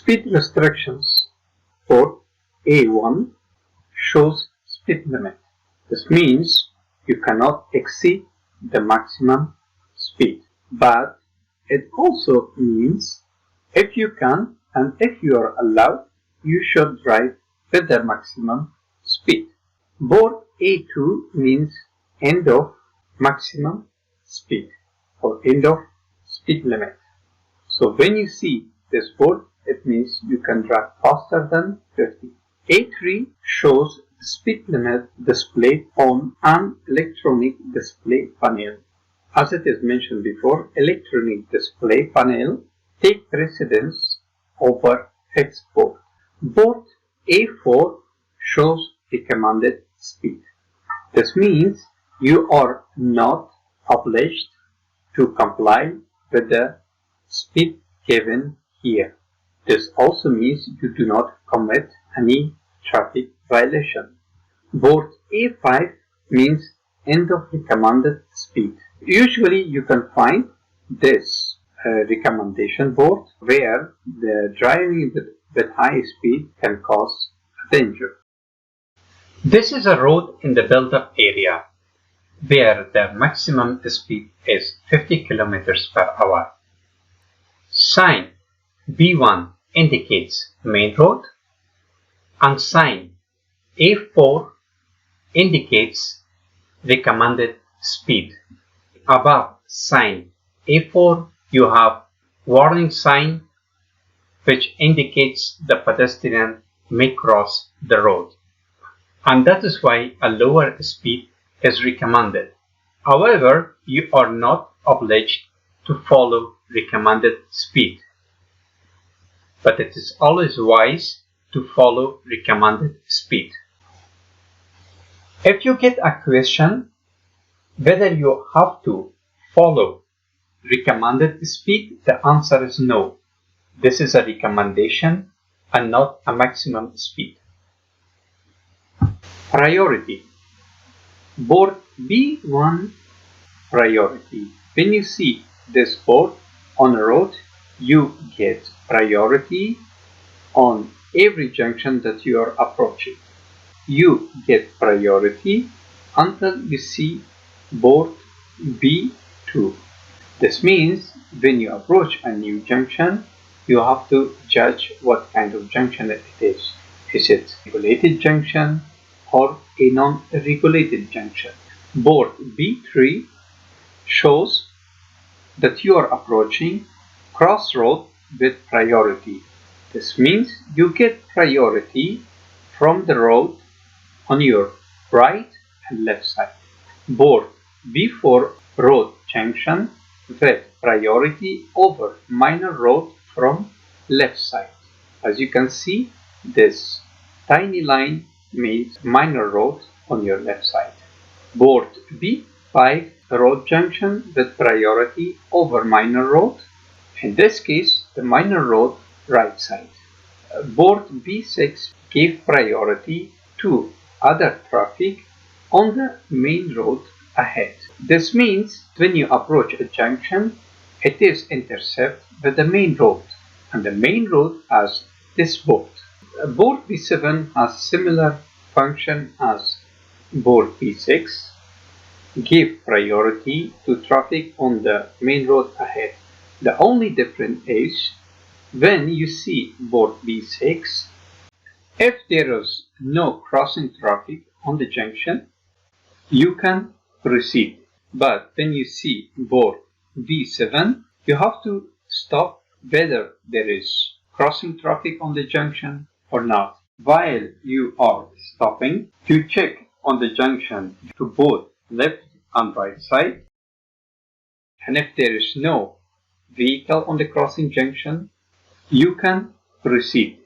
Speed restrictions. Port A1 shows speed limit. This means you cannot exceed the maximum speed. But it also means if you can and if you are allowed, you should drive with the maximum speed. Port A2 means end of maximum speed or end of speed limit. So when you see this board, it means you can drive faster than 50. A3 shows the speed limit displayed on an electronic display panel. As it is mentioned before, electronic display panel take precedence over fixed board. Board A4 shows recommended speed. This means you are not obliged to comply with the speed given here. This also means you do not commit any traffic violation. Board A5 means end of recommended speed. Usually you can find this recommendation board where the driving with high speed can cause danger. This is a road in the build-up area where the maximum speed is 50 km per hour. Sign B1 indicates main road and sign A4 indicates recommended speed. Above sign A4 you have warning sign which indicates the pedestrian may cross the road, and that is why a lower speed is recommended. However, you are not obliged to follow recommended speed, but it is always wise to follow recommended speed. If you get a question whether you have to follow recommended speed, the answer is no. This is a recommendation and not a maximum speed. Priority. Board B1 priority. When you see this board on a road, you get priority on every junction that you are approaching. You get priority until you see board B2. This means when you approach a new junction, you have to judge what kind of junction it is. Is it a regulated junction or a non-regulated junction? Board B3 shows that you are approaching crossroad with priority. This means you get priority from the road on your right and left side. Board B4 road junction with priority over minor road from left side. As you can see, this tiny line means minor road on your left side. Board B5 road junction with priority over minor road. In this case, the minor road right side. Board B6 gave priority to other traffic on the main road ahead. This means when you approach a junction, it is intercept with the main road, and the main road has this board. Board B7 has similar function as board B6, give priority to traffic on the main road ahead. The only difference is when you see board B6, if there is no crossing traffic on the junction, you can proceed. But when you see board B7, you have to stop whether there is crossing traffic on the junction or not. While you are stopping, you check on the junction to both left and right side, and if there is no vehicle on the crossing junction, you can proceed.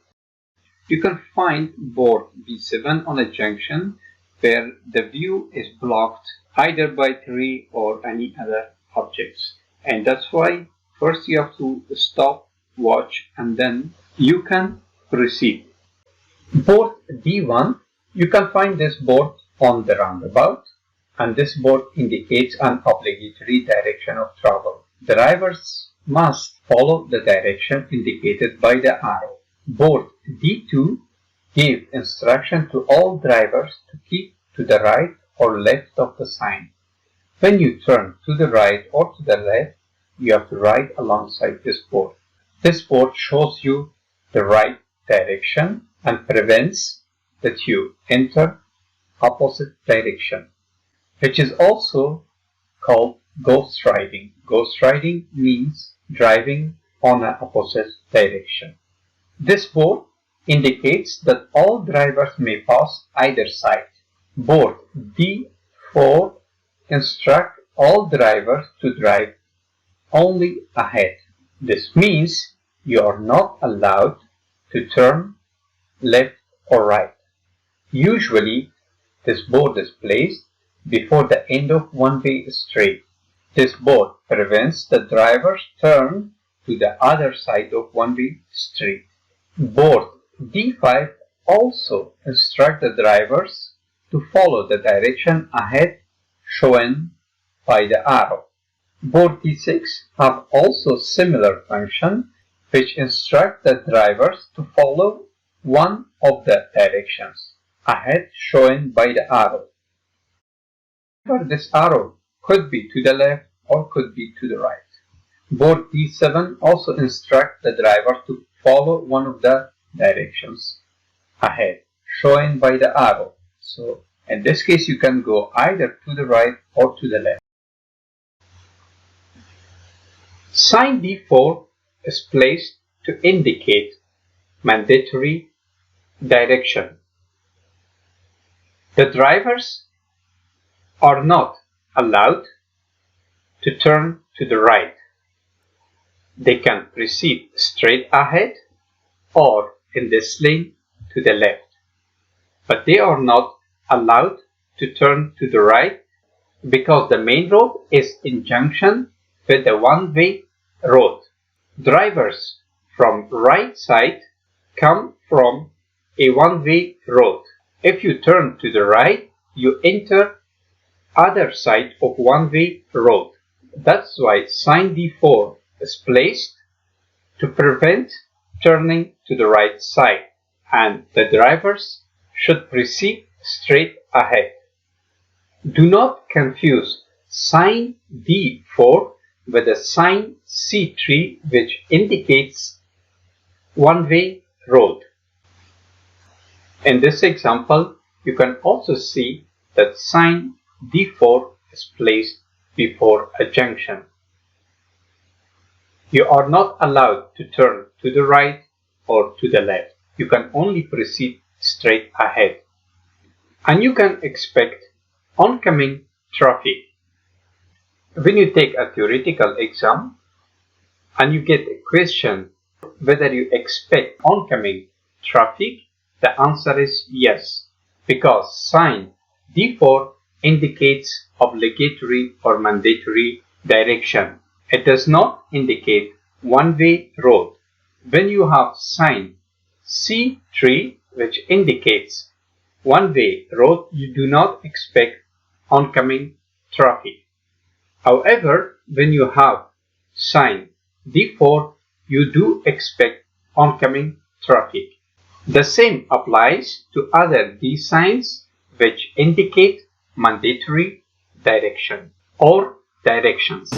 You can find board B7 on a junction where the view is blocked either by tree or any other objects, and that's why first you have to stop, watch, and then you can proceed. Board D1, you can find this board on the roundabout, and this board indicates an obligatory direction of travel. Drivers must follow the direction indicated by the arrow. Board D2 gave instruction to all drivers to keep to the right or left of the sign. When you turn to the right or to the left, you have to ride alongside this board. This board shows you the right direction and prevents that you enter opposite direction, which is also called ghost riding. Ghost riding means driving on an opposite direction. This board indicates that all drivers may pass either side. Board D4 instructs all drivers to drive only ahead. This means you are not allowed to turn left or right. Usually, this board is placed before the end of one-way street. This board prevents the drivers turn to the other side of one-way street. Board D5 also instructs the drivers to follow the direction ahead shown by the arrow. Board D6 have also similar function, which instruct the drivers to follow one of the directions ahead shown by the arrow. This arrow could be to the left or could be to the right. Board D7 also instructs the driver to follow one of the directions ahead shown by the arrow. So in this case you can go either to the right or to the left. Sign D4 is placed to indicate mandatory direction. The drivers are not allowed to turn to the right. They can proceed straight ahead or in this lane to the left, but they are not allowed to turn to the right because the main road is in junction with the one-way road. Drivers from right side come from a one-way road. If you turn to the right, you enter other side of one-way road. That's why sign D4 is placed to prevent turning to the right side, and the drivers should proceed straight ahead. Do not confuse sign D4 with the sign C3, which indicates one-way road. In this example, you can also see that sign D4 is placed before a junction. You are not allowed to turn to the right or to the left. You can only proceed straight ahead. And you can expect oncoming traffic. When you take a theoretical exam and you get a question whether you expect oncoming traffic, the answer is yes, because sign D4 indicates obligatory or mandatory direction. It does not indicate one-way road. When you have sign C3, which indicates one-way road, you do not expect oncoming traffic. However, when you have sign D4, you do expect oncoming traffic. The same applies to other D signs which indicate mandatory direction or directions.